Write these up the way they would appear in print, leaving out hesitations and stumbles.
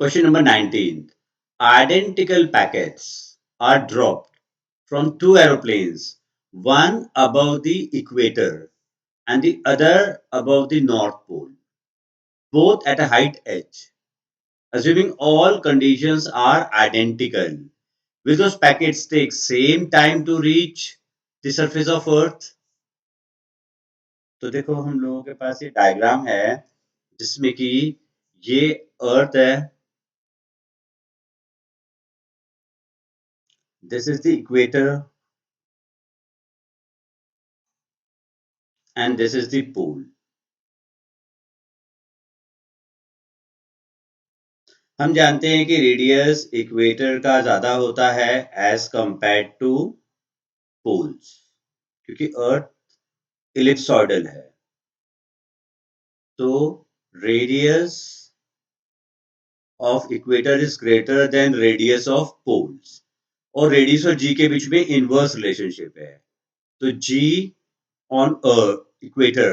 Question number 19. Identical packets are dropped from two aeroplanes, one above the equator and the other above the North Pole, both at a height h. Assuming all conditions are identical, will those packets take same time to reach the surface of Earth? तो देखो हम लोगों के पास ये diagram है जिसमें कि ये अर्थ है, this is the equator and this is the pole. हम जानते हैं कि रेडियस इक्वेटर का ज्यादा होता है एज कंपेयर्ड टू पोल्स, क्योंकि अर्थ इलिप्सॉइडल है। तो radius of equator is greater than radius of poles, और रेडियस और जी के बीच में इनवर्स रिलेशनशिप है। तो जी on equator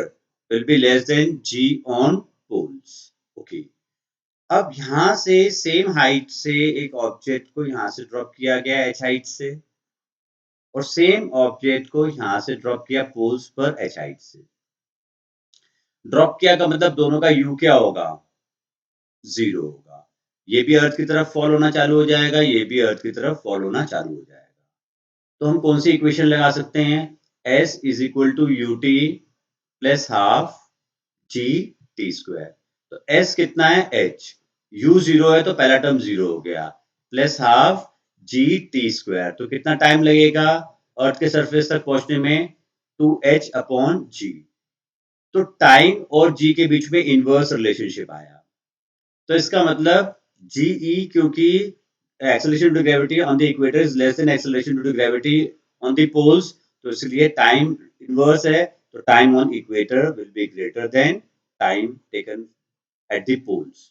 will be less than ji on poles. Okay, अब यहां से सेम हाइट से एक ऑब्जेक्ट को यहां से ड्रॉप किया गया एच हाइट से, और सेम ऑब्जेक्ट को यहां से ड्रॉप किया पोल्स पर एच हाइट से। ड्रॉप किया का मतलब दोनों का यू क्या होगा? 0 होगा। ये भी अर्थ की तरफ फॉल होना चालू हो जाएगा, ये भी अर्थ की तरफ फॉल होना चालू हो जाएगा। तो हम कौन सी इक्वेशन लगा सकते हैं? S is equal to u t plus half g t square. तो S कितना है? H। U 0 है तो पहला टर्म 0 हो गया, plus half g t square. तो कितना टाइम लगेगा अर्थ के सरफेस तक पहुंचने में? 2h अपॉन जी। तो टाइम और जी के बीच में इनवर्स रिलेशनशिप आया। तो इसका मतलब GE, क्योंकि acceleration due to gravity on the equator is less than acceleration due to gravity on the poles, तो इसलिए टाइम इनवर्स है, तो time on equator will be greater than time taken at the poles.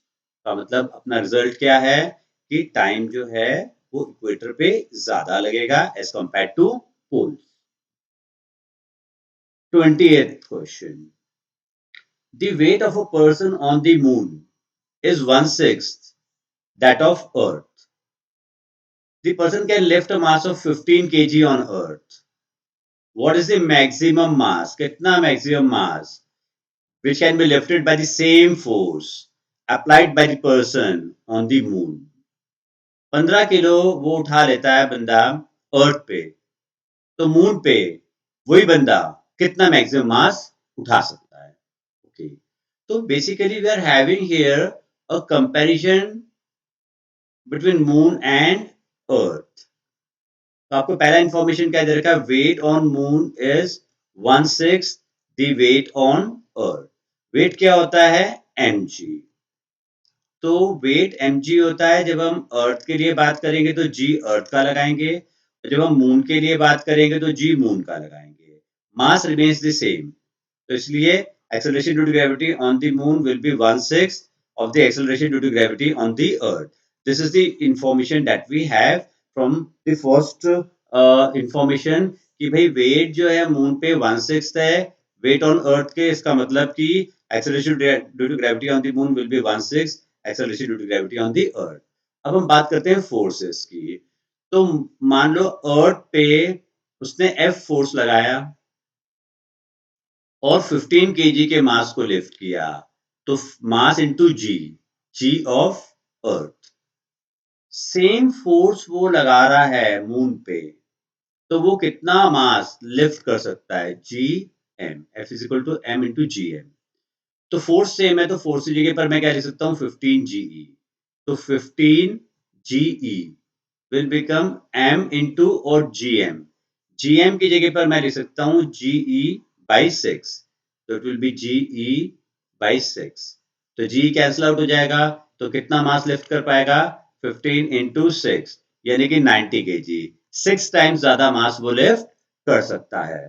का मतलब अपना result क्या है कि टाइम जो है वो इक्वेटर पे ज्यादा लगेगा as compare to poles. 28th question. The weight of a person on the moon is 1/6 that of Earth. The person can lift a mass of 15 kg on Earth. What is the maximum mass? कितना maximum mass which can be lifted by the same force applied by the person on the moon? 15 kilo वो उठा लेता है बंदा अर्थ पे, तो moon पे वही बंदा कितना मैक्सिमम मास उठा सकता है? ओके, तो basically we are having here a comparison between moon and earth. तो आपको पहला इंफॉर्मेशन क्या दे रखा है? Weight on moon is 1/6 the weight on earth. Weight क्या होता है? mg। तो वेट mg होता है। जब हम अर्थ के लिए बात करेंगे तो g अर्थ का लगाएंगे, जब हम मून के लिए बात करेंगे तो g मून का लगाएंगे। मास रिमेन्स द सेम, तो इसलिए acceleration due to gravity on the moon will be 1/6 of the acceleration due to gravity on the earth. This is the information that we have from the first information कि भाई wait जो है moon पे 1/6 है weight on अर्थ के। इसका मतलब कि acceleration due to gravity on the moon will be 1/6 acceleration due to gravity on the earth. अब हम बात करते हैं फोर्सेस की। तो मान लो अर्थ पे उसने F फोर्स लगाया और 15 केजी के मास को लिफ्ट किया, तो mass into g, g of earth. Same force वो लगा रहा है मून पे, तो वो कितना मास लिफ्ट कर सकता है? G m. F is equal to m into g m. तो फोर्स सेम है, तो फोर्स की जगह पर मैं क्या लिख सकता हूँ? 15 जीई। तो 15 GE will become m into और जी एम। जी एम की जगह पर मैं लिख सकता हूँ जीई बाई 6, तो it will be GE by 6। तो जी कैंसिल आउट हो जाएगा, तो कितना मास लिफ्ट कर पाएगा? 15 इंटू 6 यानी कि 90 केजी। 6 टाइम्स ज्यादा मास वो लिफ्ट कर सकता है।